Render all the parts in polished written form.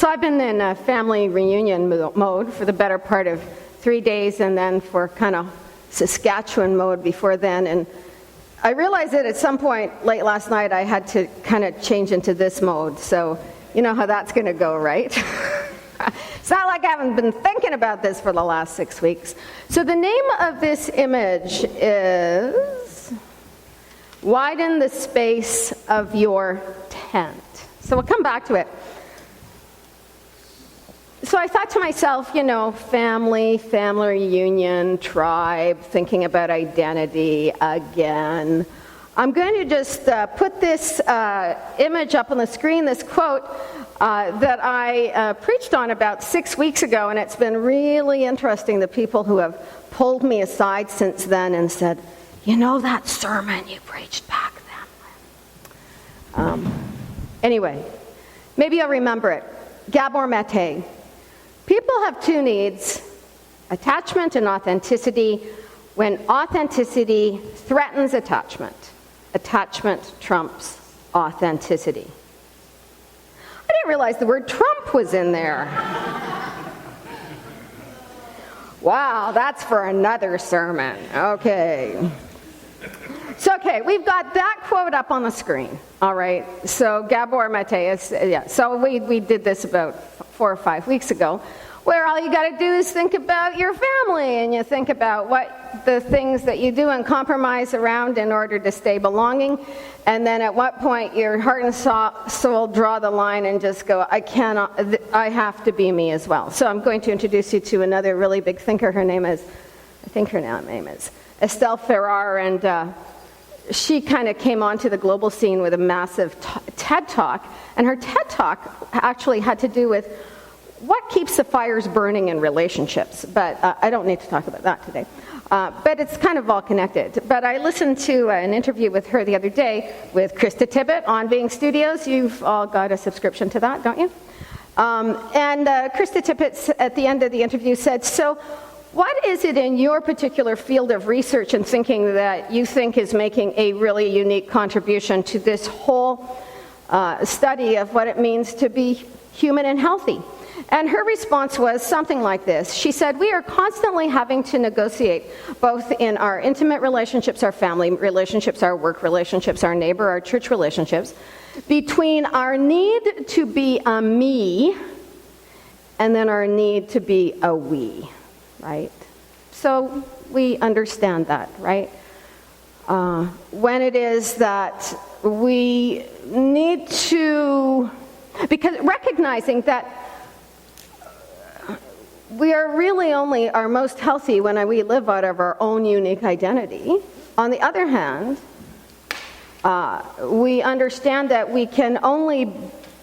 So I've been in a family reunion mode for the better part of 3 days, and then for kind of Saskatchewan mode before then. And I realized that at some point late last night I had to kind of change into this mode. So you know how that's going to go, right? It's not like I haven't been thinking about this for the last 6 weeks. So the name of this image is Widen the Space of Your Tent. So we'll come back to it. So I thought to myself, you know, family reunion, tribe, thinking about identity again. I'm going to just put this image up on the screen, this quote that I preached on about 6 weeks ago, and it's been really interesting, the people who have pulled me aside since then and said, you know that sermon you preached back then? Anyway, maybe you'll remember it. Gabor Mate. People have two needs, attachment and authenticity. When authenticity threatens attachment, attachment trumps authenticity. I didn't realize the word Trump was in there. Wow, that's for another sermon. Okay. So, okay, we've got that quote up on the screen, all right? So Gabor Mate, so we did this about 4 or 5 weeks ago, where all you got to do is think about your family, and you think about what the things that you do and compromise around in order to stay belonging, and then at what point your heart and soul draw the line and just go, I have to be me as well. So I'm going to introduce you to another really big thinker. Her name is Estelle Ferrar, and she kind of came onto the global scene with a massive TED Talk, and her TED Talk actually had to do with what keeps the fires burning in relationships, but I don't need to talk about that today. But it's kind of all connected. But I listened to an interview with her the other day with Krista Tippett on Being Studios. You've all got a subscription to that, don't you? And Krista Tippett at the end of the interview said, so what is it in your particular field of research and thinking that you think is making a really unique contribution to this whole study of what it means to be human and healthy? And her response was something like this. She said, we are constantly having to negotiate, both in our intimate relationships, our family relationships, our work relationships, our neighbor, our church relationships, between our need to be a me and then our need to be a we, right? So we understand that, right? When it is that we need to, because recognizing that we are really only our most healthy when we live out of our own unique identity. On the other hand, we understand that we can only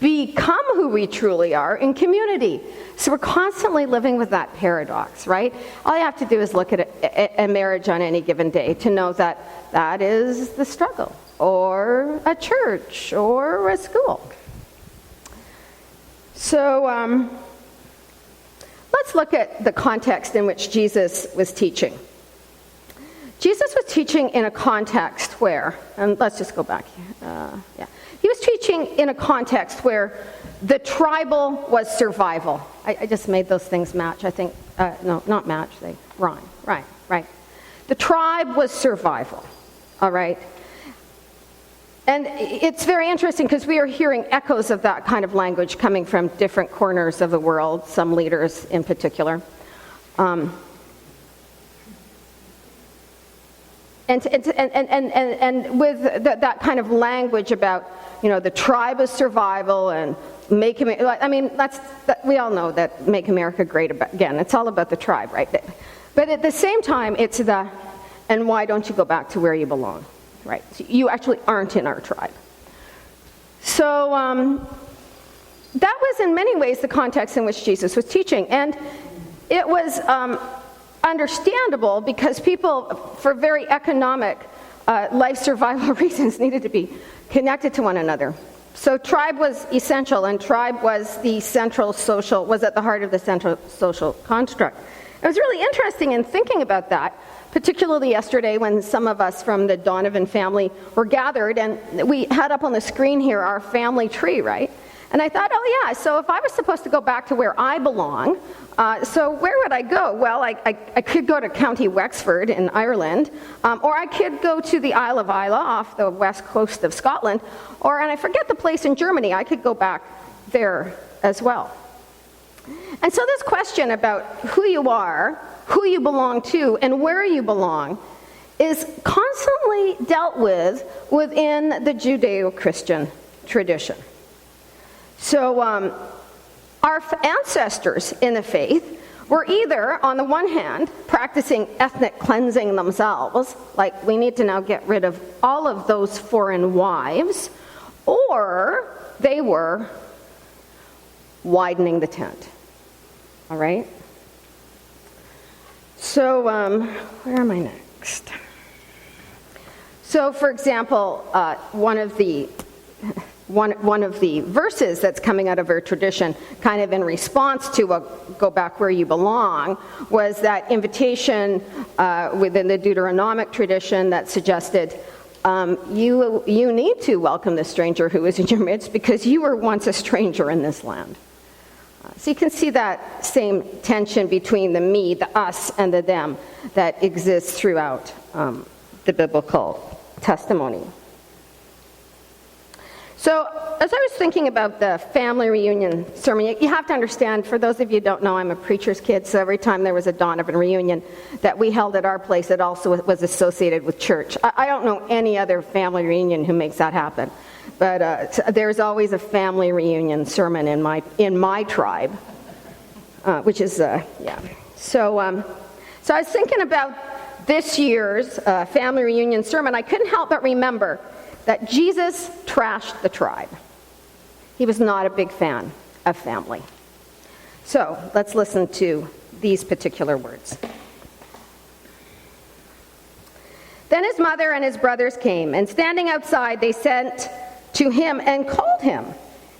become who we truly are in community. So we're constantly living with that paradox, right? All you have to do is look at a marriage on any given day to know that that is the struggle, or a church, or a school. So, let's look at the context in which Jesus was teaching. Jesus was teaching in a context where, and let's just go back here. He was teaching in a context where the tribal was survival. I just made those things match, I think. No, not match, they rhyme. Right. The tribe was survival, all right? And it's very interesting because we are hearing echoes of that kind of language coming from different corners of the world, some leaders in particular. And with that kind of language about, you know, the tribe of survival and make America, I mean, we all know that Make America Great Again. It's all about the tribe, right? But at the same time, it's and why don't you go back to where you belong? Right, so you actually aren't in our tribe. So that was in many ways the context in which Jesus was teaching. And it was understandable because people, for very economic life survival reasons, needed to be connected to one another. So tribe was essential, and tribe was at the heart of the central social construct. It was really interesting in thinking about that, particularly yesterday when some of us from the Donovan family were gathered, and we had up on the screen here our family tree, right? And I thought, oh yeah, so if I was supposed to go back to where I belong, so where would I go? Well, I could go to County Wexford in Ireland, or I could go to the Isle of Islay off the west coast of Scotland, and I forget the place in Germany, I could go back there as well. And so this question about who you are, who you belong to, and where you belong is constantly dealt with within the Judeo-Christian tradition. So our ancestors in the faith were either, on the one hand, practicing ethnic cleansing themselves, like we need to now get rid of all of those foreign wives, or they were widening the tent. All right? So, where am I next? So, for example, one of the verses that's coming out of our tradition, kind of in response to go back where you belong, was that invitation within the Deuteronomic tradition that suggested you need to welcome the stranger who is in your midst because you were once a stranger in this land. So you can see that same tension between the me, the us, and the them that exists throughout the biblical testimony. So as I was thinking about the family reunion sermon, you have to understand, for those of you who don't know, I'm a preacher's kid, so every time there was a Donovan reunion that we held at our place, it also was associated with church. I don't know any other family reunion who makes that happen. But there's always a family reunion sermon in my tribe, which is, yeah. So I was thinking about this year's family reunion sermon. I couldn't help but remember that Jesus trashed the tribe. He was not a big fan of family. So let's listen to these particular words. Then his mother and his brothers came, and standing outside, they sent to him and called him.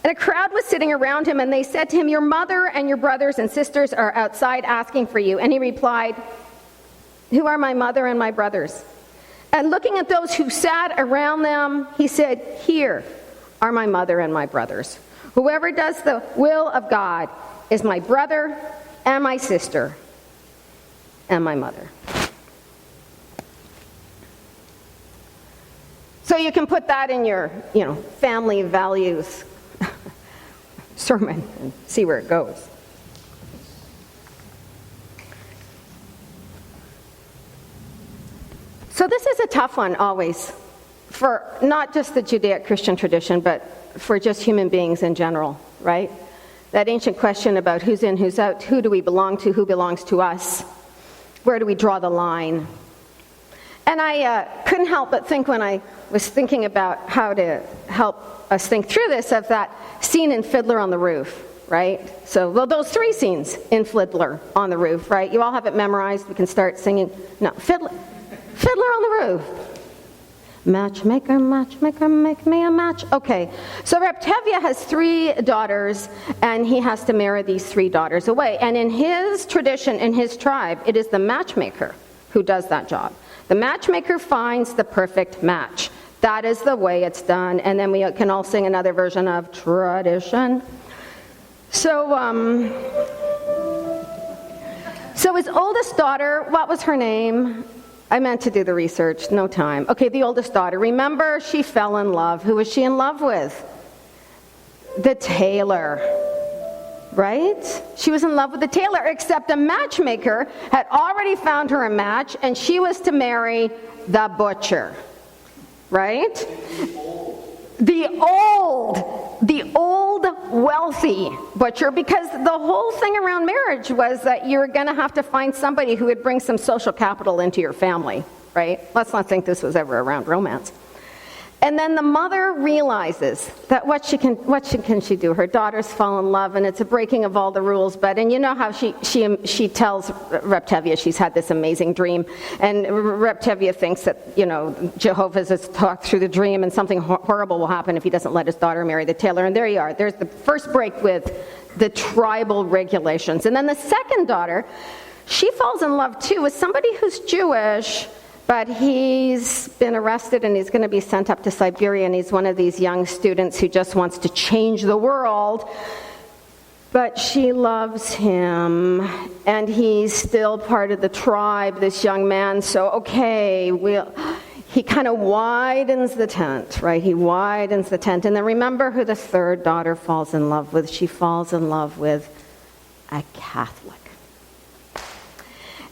And a crowd was sitting around him, and they said to him, "Your mother and your brothers and sisters are outside asking for you." And he replied, "Who are my mother and my brothers?" And looking at those who sat around them, he said, "Here are my mother and my brothers. Whoever does the will of God is my brother and my sister and my mother." So you can put that in your, family values sermon and see where it goes. So this is a tough one always, for not just the Judaic-Christian tradition, but for just human beings in general, right? That ancient question about who's in, who's out, who do we belong to, who belongs to us, where do we draw the line? And I couldn't help but think when I was thinking about how to help us think through this of that scene in Fiddler on the Roof, right? So, well, those three scenes in Fiddler on the Roof, right? You all have it memorized. We can start singing. No, Fiddler on the Roof. Matchmaker, matchmaker, make me a match. Okay, so Reptevia has 3 daughters, and he has to marry these 3 daughters away. And in his tradition, in his tribe, it is the matchmaker who does that job. The matchmaker finds the perfect match. That is the way it's done. And then we can all sing another version of Tradition. So his oldest daughter, what was her name? I meant to do the research, no time. Okay, the oldest daughter. Remember, she fell in love. Who was she in love with? The tailor. Right? She was in love with the tailor, except a matchmaker had already found her a match, and she was to marry the butcher. Right? The old wealthy butcher, because the whole thing around marriage was that you were going to have to find somebody who would bring some social capital into your family. Right? Let's not think this was ever around romance. And then the mother realizes that what can she do? Her daughters fall in love, and it's a breaking of all the rules. And you know how she tells Reptevia she's had this amazing dream, and Reptevia thinks that Jehovah has talked through the dream, and something horrible will happen if he doesn't let his daughter marry the tailor. And there you are. There's the first break with the tribal regulations. And then the second daughter, she falls in love too with somebody who's Jewish, But he's been arrested and he's going to be sent up to Siberia, and he's one of these young students who just wants to change the world. But she loves him, and he's still part of the tribe, this young man. So, okay, he kind of widens the tent, right? He widens the tent. And then remember who the third daughter falls in love with. She falls in love with a Catholic.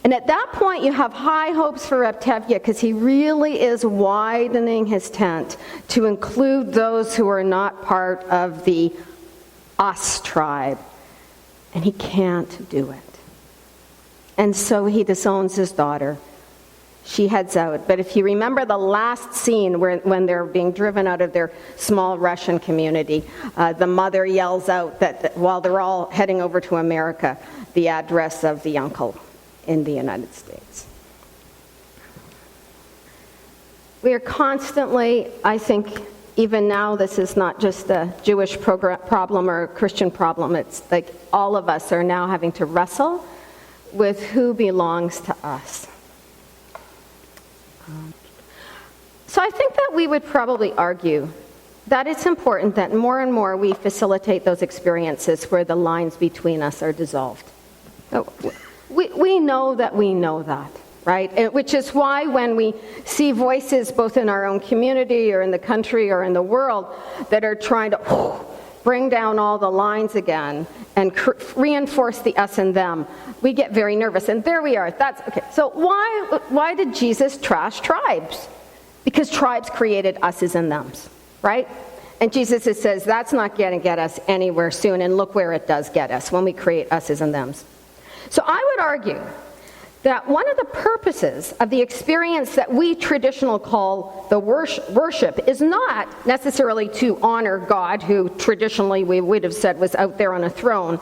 And at that point, you have high hopes for Reb Tevye, because he really is widening his tent to include those who are not part of the us tribe. And he can't do it. And so he disowns his daughter. She heads out. But if you remember the last scene when they're being driven out of their small Russian community, the mother yells out that while they're all heading over to America, the address of the uncle in the United States. We are constantly, I think, even now, this is not just a Jewish problem or a Christian problem. It's like all of us are now having to wrestle with who belongs to us. So I think that we would probably argue that it's important that more and more we facilitate those experiences where the lines between us are dissolved. We know that we know that, right? Which is why when we see voices both in our own community or in the country or in the world that are trying to bring down all the lines again and reinforce the us and them, we get very nervous. And there we are. That's okay. So why did Jesus trash tribes? Because tribes created us's and them's, right? And Jesus says that's not going to get us anywhere soon. And look where it does get us when we create us's and them's. So I would argue that one of the purposes of the experience that we traditional call the worship is not necessarily to honor God, who traditionally we would have said was out there on a throne,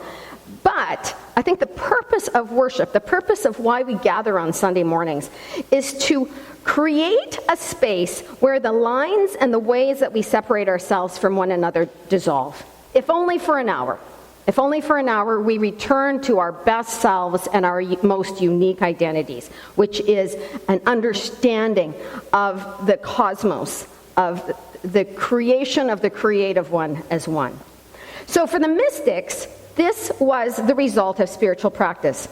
but I think the purpose of worship, the purpose of why we gather on Sunday mornings, is to create a space where the lines and the ways that we separate ourselves from one another dissolve, if only for an hour. If only for an hour, we return to our best selves and our most unique identities, which is an understanding of the cosmos, of the creation of the creative one as one. So for the mystics, this was the result of spiritual practice.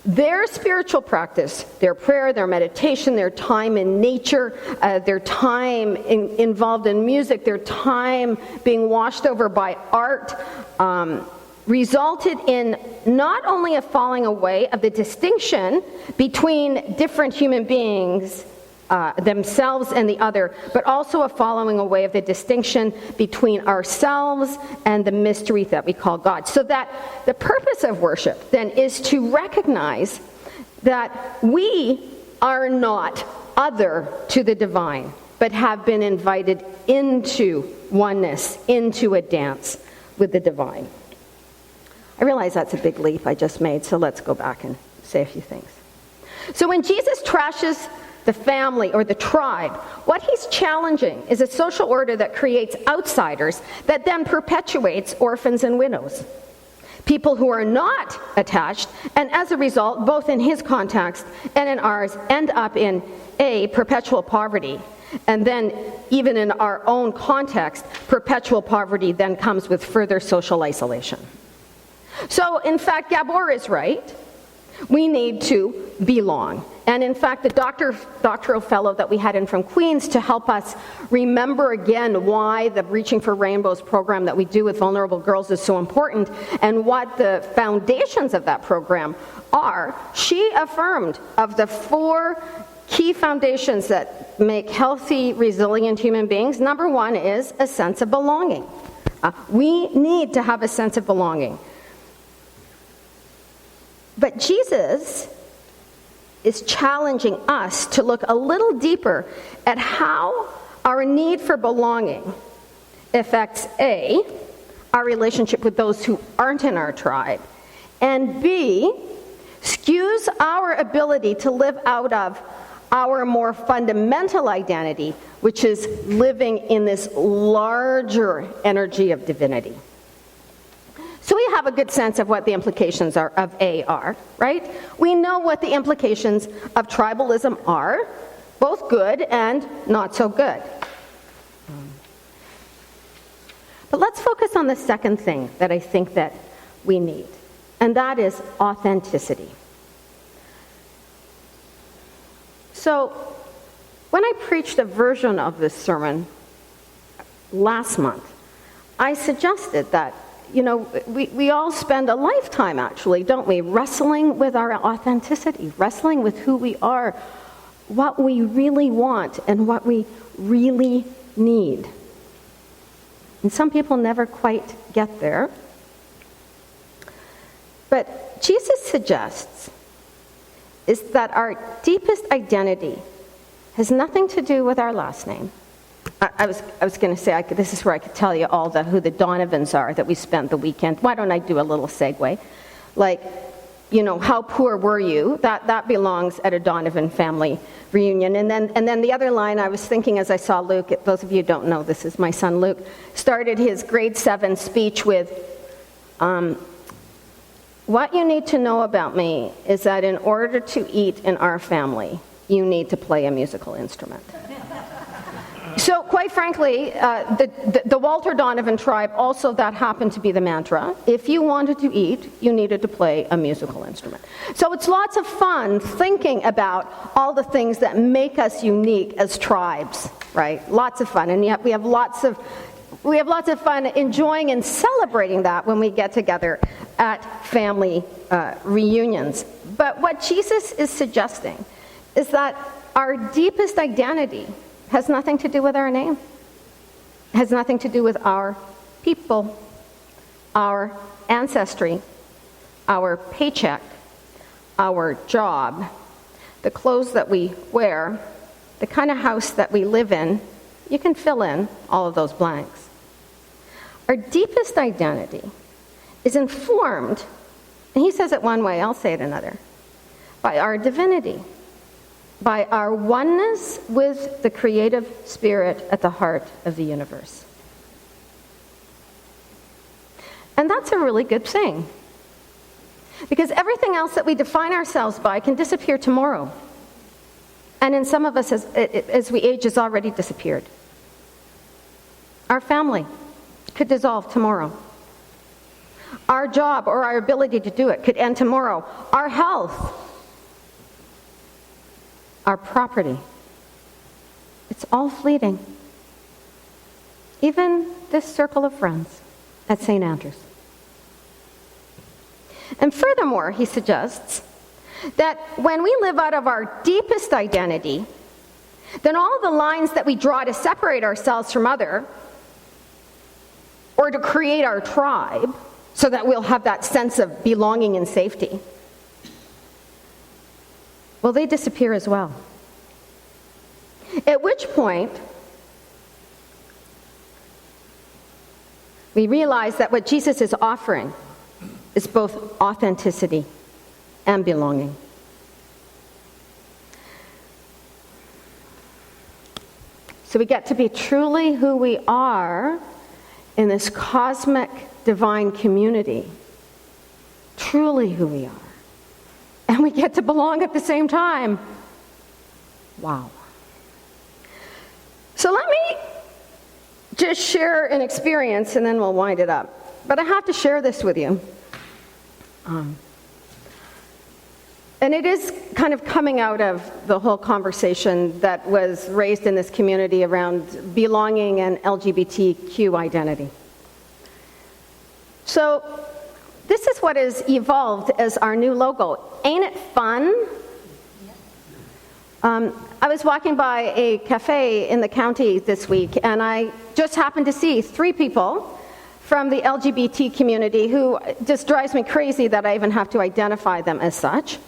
Their spiritual practice, their prayer, their meditation, their time in nature, their time involved in music, their time being washed over by art, resulted in not only a falling away of the distinction between different human beings, themselves and the other, but also a falling away of the distinction between ourselves and the mystery that we call God. So that the purpose of worship then is to recognize that we are not other to the divine, but have been invited into oneness, into a dance with the divine. I realize that's a big leap I just made, so let's go back and say a few things. So when Jesus trashes the family or the tribe, what he's challenging is a social order that creates outsiders that then perpetuates orphans and widows. People who are not attached, and as a result, both in his context and in ours, end up in A, perpetual poverty. And then, even in our own context, perpetual poverty then comes with further social isolation. So, in fact, Gabor is right. We need to belong. And in fact, the doctoral fellow that we had in from Queens to help us remember again why the Reaching for Rainbows program that we do with vulnerable girls is so important and what the foundations of that program are, she affirmed of the 4 key foundations that make healthy, resilient human beings, number 1 is a sense of belonging. We need to have a sense of belonging. But Jesus is challenging us to look a little deeper at how our need for belonging affects A, our relationship with those who aren't in our tribe, and B, skews our ability to live out of our more fundamental identity, which is living in this larger energy of divinity. So we have a good sense of what the implications of A are, right? We know what the implications of tribalism are. both good and not so good. But let's focus on the second thing that I think that we need, and that is authenticity. So, when I preached a version of this sermon last month, I suggested that, we all spend a lifetime, actually, don't we, wrestling with our authenticity, wrestling with who we are, what we really want, and what we really need. And some people never quite get there. But Jesus suggests is that our deepest identity has nothing to do with our last name. I was going to say, this is where I could tell you all who the Donovans are that we spent the weekend. Why don't I do a little segue? Like, how poor were you? That belongs at a Donovan family reunion. And then the other line I was thinking as I saw Luke, those of you who don't know, this is my son Luke, started his grade 7 speech with, what you need to know about me is that in order to eat in our family, you need to play a musical instrument. So, quite frankly, the Walter Donovan tribe, also that happened to be the mantra. If you wanted to eat, you needed to play a musical instrument. So it's lots of fun thinking about all the things that make us unique as tribes, right? Lots of fun, and yet we have lots of fun enjoying and celebrating that when we get together at family reunions. But what Jesus is suggesting is that our deepest identity has nothing to do with our name. It has nothing to do with our people, our ancestry, our paycheck, our job, the clothes that we wear, the kind of house that we live in. You can fill in all of those blanks. Our deepest identity is informed, and he says it one way, I'll say it another, by our divinity, by our oneness with the creative spirit at the heart of the universe. And that's a really good thing, because everything else that we define ourselves by can disappear tomorrow. And in some of us, as we age, has already disappeared. Our family could dissolve tomorrow. Our job or our ability to do it could end tomorrow. Our health, our property, it's all fleeting. Even this circle of friends at St. Andrews. And furthermore, he suggests that when we live out of our deepest identity, then all the lines that we draw to separate ourselves from other, or to create our tribe, so that we'll have that sense of belonging and safety, well, they disappear as well. At which point, we realize that what Jesus is offering is both authenticity and belonging. So we get to be truly who we are in this cosmic divine community, truly who we are. And we get to belong at the same time. Wow. So let me just share an experience and then we'll wind it up. But I have to share this with you. And it is kind of coming out of the whole conversation that was raised in this community around belonging and LGBTQ identity. So this is what has evolved as our new logo. Ain't it fun? I was walking by a cafe in the county this week, and I just happened to see 3 people from the LGBT community who just drives me crazy that I even have to identify them as such.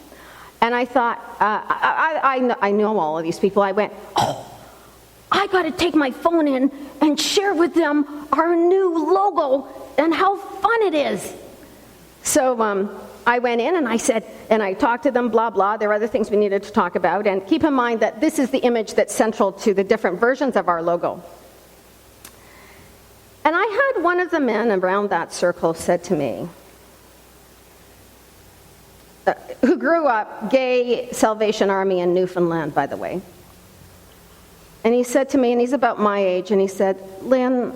And I thought, I know all of these people. I went, I got to take my phone in and share with them our new logo and how fun it is. So I went in and I said, and I talked to them, blah, blah. There are other things we needed to talk about. And keep in mind that this is the image that's central to the different versions of our logo. And I had one of the men around that circle said to me, who grew up gay, Salvation Army in Newfoundland, by the way. And he said to me, and he's about my age, and he said, Lynn,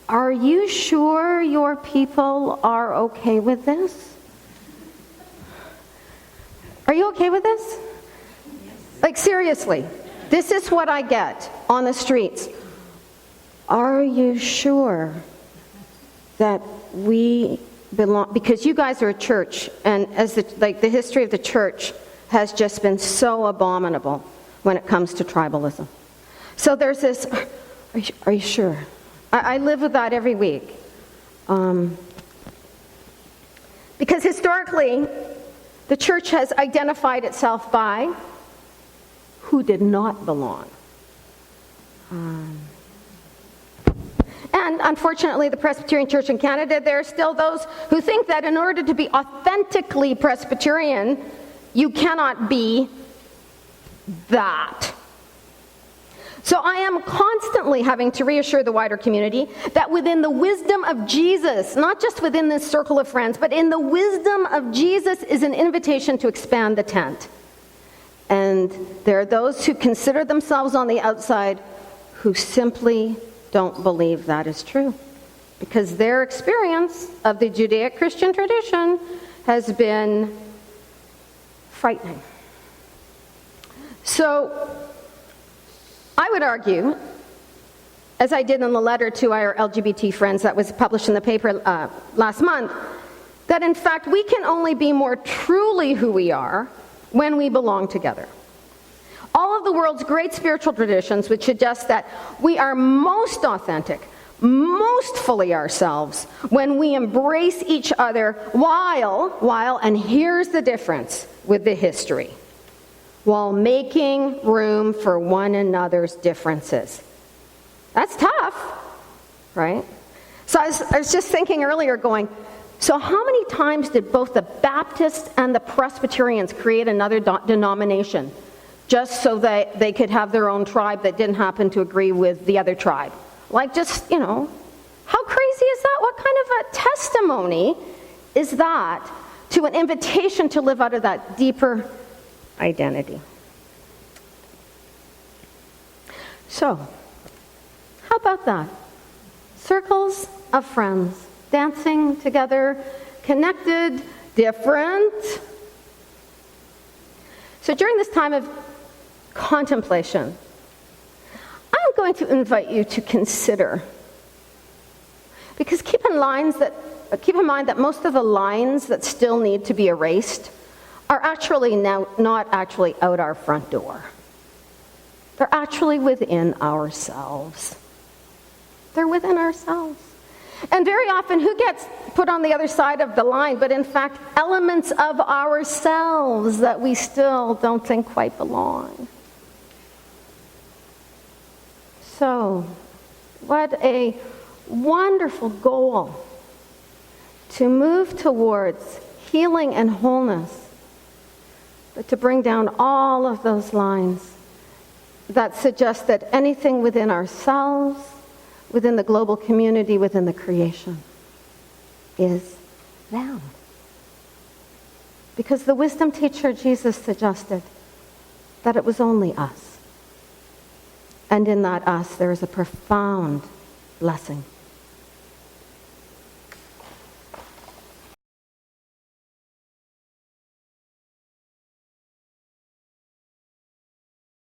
are you sure your people are okay with this? Are you okay with this? Like, seriously, this is what I get on the streets. Are you sure that we belong? Because you guys are a church, and as the history of the church has just been so abominable when it comes to tribalism. So there's this, are you sure? I live with that every week. Because historically, the church has identified itself by who did not belong. And unfortunately, the Presbyterian Church in Canada, there are still those who think that in order to be authentically Presbyterian, you cannot be that. So I am constantly having to reassure the wider community that within the wisdom of Jesus, not just within this circle of friends, but in the wisdom of Jesus is an invitation to expand the tent. And there are those who consider themselves on the outside who simply don't believe that is true, because their experience of the Judaic Christian tradition has been frightening. So I would argue, as I did in the letter to our LGBT friends that was published in the paper last month, that in fact we can only be more truly who we are when we belong together. All of the world's great spiritual traditions would suggest that we are most authentic, most fully ourselves when we embrace each other while, and here's the difference with the history, while making room for one another's differences. That's tough, right? So I was just thinking earlier going, so how many times did both the Baptists and the Presbyterians create another denomination just so that they could have their own tribe that didn't happen to agree with the other tribe? Like, just, how crazy is that? What kind of a testimony is that to an invitation to live out of that deeper identity? So, how about that? Circles of friends, dancing together, connected, different. So during this time of contemplation, I'm going to invite you to consider, because keep in mind that most of the lines that still need to be erased are actually now not actually out our front door. They're actually within ourselves. They're within ourselves. And very often, who gets put on the other side of the line, but in fact, elements of ourselves that we still don't think quite belong. So, what a wonderful goal to move towards healing and wholeness, but to bring down all of those lines that suggest that anything within ourselves, within the global community, within the creation, is them. Because the wisdom teacher Jesus suggested that it was only us. And in that us, there is a profound blessing.